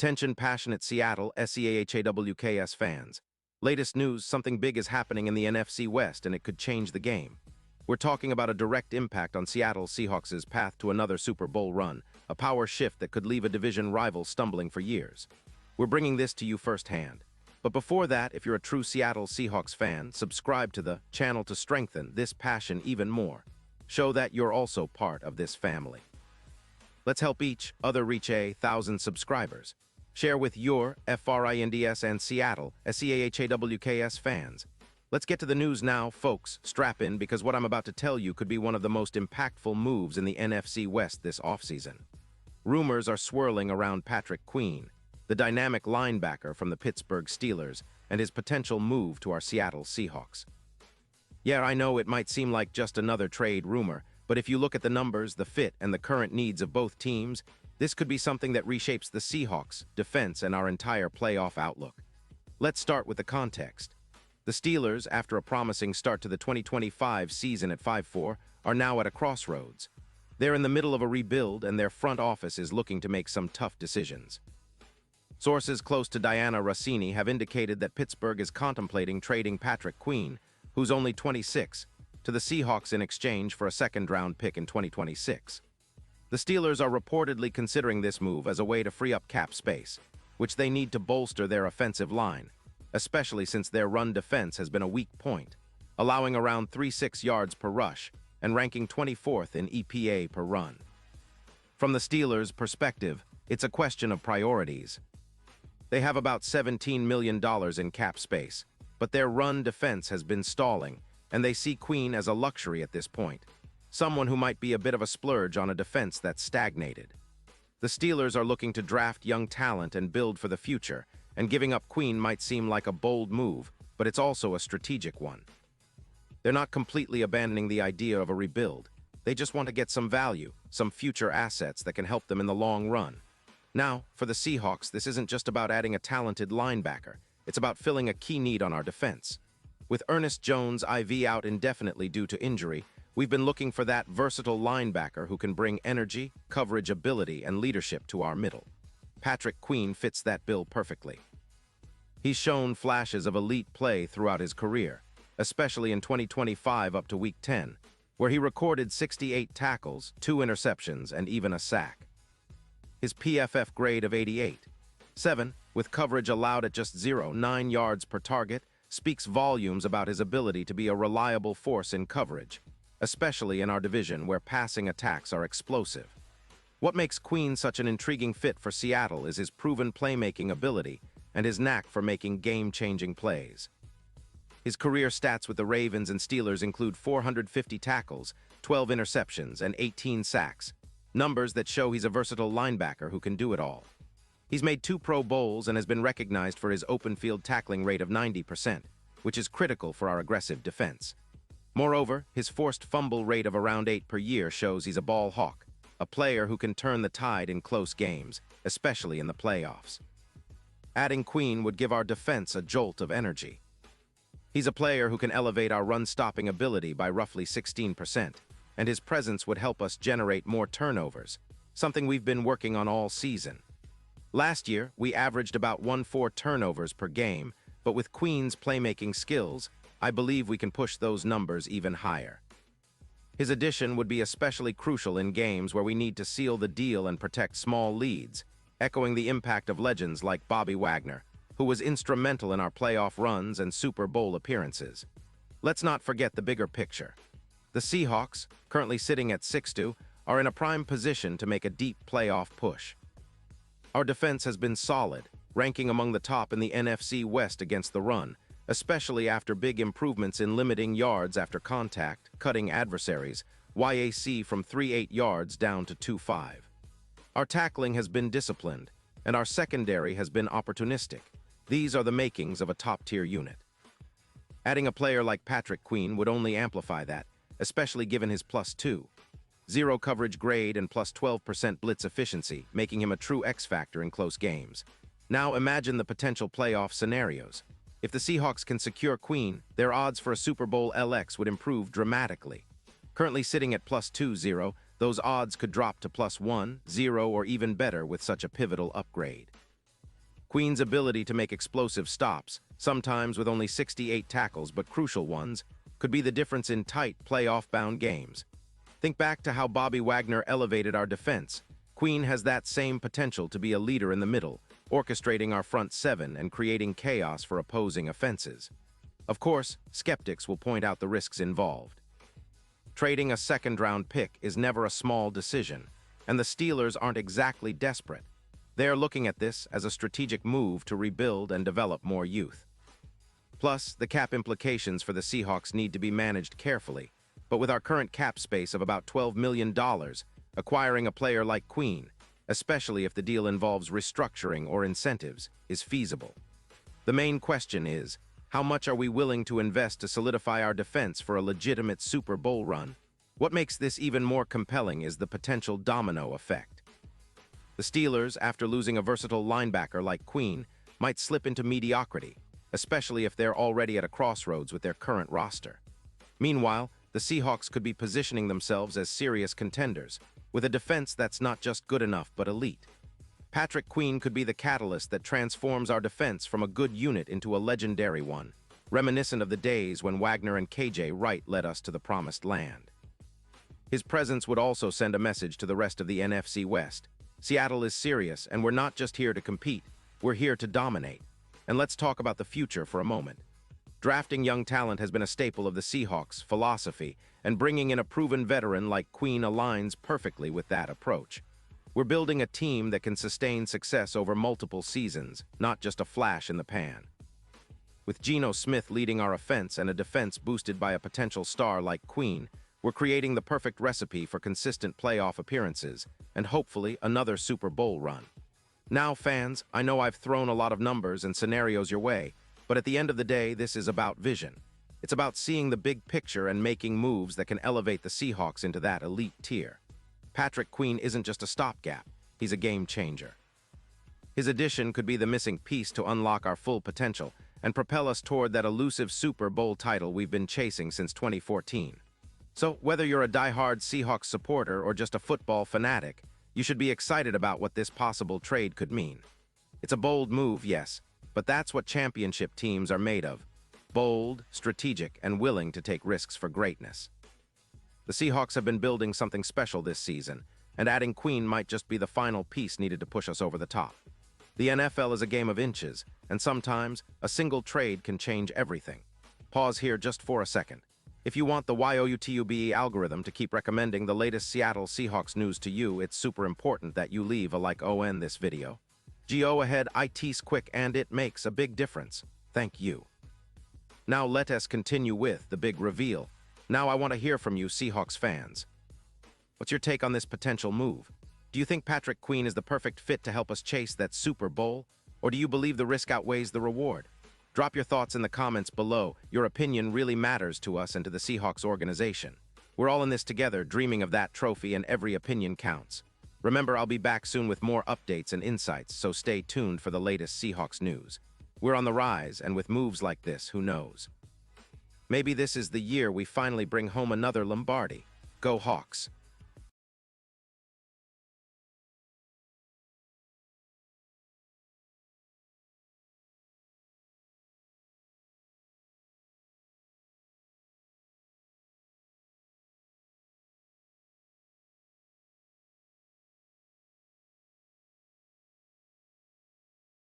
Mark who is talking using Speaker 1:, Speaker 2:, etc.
Speaker 1: Attention passionate Seattle SCHNEIDER fans. Latest news, something big is happening in the NFC West and it could change the game. We're talking about a direct impact on Seattle Seahawks' path to another Super Bowl run, a power shift that could leave a division rival stumbling for years. We're bringing this to you firsthand. But before that, if you're a true Seattle Seahawks fan, subscribe to the channel to strengthen this passion even more. Show that you're also part of this family. Let's help each other reach 1,000 subscribers. Share with your FRINDS and Seattle SCHNEIDER fans. Let's get to the news now, folks. Strap in, because what I'm about to tell you could be one of the most impactful moves in the NFC West this offseason. Rumors are swirling around Patrick Queen, the dynamic linebacker from the Pittsburgh Steelers, and his potential move to our Seattle Seahawks. Yeah, I know it might seem like just another trade rumor, but if you look at the numbers, the fit, and the current needs of both teams, this could be something that reshapes the Seahawks' defense and our entire playoff outlook. Let's start with the context. The Steelers, after a promising start to the 2025 season at 5-4, are now at a crossroads. They're in the middle of a rebuild, and their front office is looking to make some tough decisions. Sources close to Diana Rossini have indicated that Pittsburgh is contemplating trading Patrick Queen, who's only 26, to the Seahawks in exchange for a second-round pick in 2026. The Steelers are reportedly considering this move as a way to free up cap space, which they need to bolster their offensive line, especially since their run defense has been a weak point, allowing around 3.6 yards per rush and ranking 24th in EPA per run. From the Steelers' perspective, it's a question of priorities. They have about $17 million in cap space, but their run defense has been stalling, and they see Queen as a luxury at this point, someone who might be a bit of a splurge on a defense that's stagnated. The Steelers are looking to draft young talent and build for the future, and giving up Queen might seem like a bold move, but it's also a strategic one. They're not completely abandoning the idea of a rebuild. They just want to get some value, some future assets that can help them in the long run. Now, for the Seahawks, this isn't just about adding a talented linebacker. It's about filling a key need on our defense. With Ernest Jones IV out indefinitely due to injury, we've been looking for that versatile linebacker who can bring energy, coverage ability, and leadership to our middle. Patrick Queen fits that bill perfectly. He's shown flashes of elite play throughout his career, especially in 2025 up to Week 10, where he recorded 68 tackles, 2 interceptions, and even a sack. His PFF grade of 88.7, with coverage allowed at just 0.9 yards per target, speaks volumes about his ability to be a reliable force in coverage, especially in our division where passing attacks are explosive. What makes Queen such an intriguing fit for Seattle is his proven playmaking ability and his knack for making game-changing plays. His career stats with the Ravens and Steelers include 450 tackles, 12 interceptions, and 18 sacks, numbers that show he's a versatile linebacker who can do it all. He's made 2 Pro Bowls and has been recognized for his open field tackling rate of 90%, which is critical for our aggressive defense. Moreover, his forced fumble rate of around 8 per year shows he's a ball hawk, a player who can turn the tide in close games, especially in the playoffs. Adding Queen would give our defense a jolt of energy. He's a player who can elevate our run-stopping ability by roughly 16%, and his presence would help us generate more turnovers, something we've been working on all season. Last year, we averaged about 1.4 turnovers per game, but with Queen's playmaking skills, I believe we can push those numbers even higher. His addition would be especially crucial in games where we need to seal the deal and protect small leads, echoing the impact of legends like Bobby Wagner, who was instrumental in our playoff runs and Super Bowl appearances. Let's not forget the bigger picture. The Seahawks, currently sitting at 6-2, are in a prime position to make a deep playoff push. Our defense has been solid, ranking among the top in the NFC West against the run, especially after big improvements in limiting yards after contact, cutting adversaries, YAC from 3.8 yards down to 2.5. Our tackling has been disciplined, and our secondary has been opportunistic. These are the makings of a top-tier unit. Adding a player like Patrick Queen would only amplify that, especially given his +2. 0 coverage grade and plus 12% blitz efficiency, making him a true X-factor in close games. Now imagine the potential playoff scenarios. If the Seahawks can secure Queen, their odds for a Super Bowl LX would improve dramatically. Currently sitting at +2-0, those odds could drop to +1-0 or even better with such a pivotal upgrade. Queen's ability to make explosive stops, sometimes with only 68 tackles but crucial ones, could be the difference in tight, playoff-bound games. Think back to how Bobby Wagner elevated our defense. Queen has that same potential to be a leader in the middle, orchestrating our front seven and creating chaos for opposing offenses. Of course, skeptics will point out the risks involved. Trading a second-round pick is never a small decision, and the Steelers aren't exactly desperate. They're looking at this as a strategic move to rebuild and develop more youth. Plus, the cap implications for the Seahawks need to be managed carefully, but with our current cap space of about $12 million, acquiring a player like Queen, especially if the deal involves restructuring or incentives, is feasible. The main question is, how much are we willing to invest to solidify our defense for a legitimate Super Bowl run? What makes this even more compelling is the potential domino effect. The Steelers, after losing a versatile linebacker like Queen, might slip into mediocrity, especially if they're already at a crossroads with their current roster. Meanwhile, the Seahawks could be positioning themselves as serious contenders, with a defense that's not just good enough but elite. Patrick Queen could be the catalyst that transforms our defense from a good unit into a legendary one, reminiscent of the days when Wagner and KJ Wright led us to the promised land. His presence would also send a message to the rest of the NFC West. Seattle is serious, and we're not just here to compete, we're here to dominate. And let's talk about the future for a moment. Drafting young talent has been a staple of the Seahawks' philosophy, and bringing in a proven veteran like Queen aligns perfectly with that approach. We're building a team that can sustain success over multiple seasons, not just a flash in the pan. With Geno Smith leading our offense and a defense boosted by a potential star like Queen, we're creating the perfect recipe for consistent playoff appearances and hopefully another Super Bowl run. Now, fans, I know I've thrown a lot of numbers and scenarios your way, but at the end of the day, this is about vision. It's about seeing the big picture and making moves that can elevate the Seahawks into that elite tier. Patrick Queen isn't just a stopgap, he's a game changer. His addition could be the missing piece to unlock our full potential and propel us toward that elusive Super Bowl title we've been chasing since 2014. So, whether you're a die-hard Seahawks supporter or just a football fanatic, you should be excited about what this possible trade could mean. It's a bold move, yes, but that's what championship teams are made of. Bold, strategic, and willing to take risks for greatness. The Seahawks have been building something special this season, and adding Queen might just be the final piece needed to push us over the top. The NFL is a game of inches, and sometimes a single trade can change everything. Pause here just for a second. If you want the YOUTUBE algorithm to keep recommending the latest Seattle Seahawks news to you, it's super important that you leave a like on this video. Go ahead, it's quick and it makes a big difference. Thank you. Now let us continue with the big reveal. Now I want to hear from you Seahawks fans. What's your take on this potential move? Do you think Patrick Queen is the perfect fit to help us chase that Super Bowl? Or do you believe the risk outweighs the reward? Drop your thoughts in the comments below. Your opinion really matters to us and to the Seahawks organization. We're all in this together, dreaming of that trophy, and every opinion counts. Remember, I'll be back soon with more updates and insights, so stay tuned for the latest Seahawks news. We're on the rise, and with moves like this, who knows? Maybe this is the year we finally bring home another Lombardi. Go Hawks!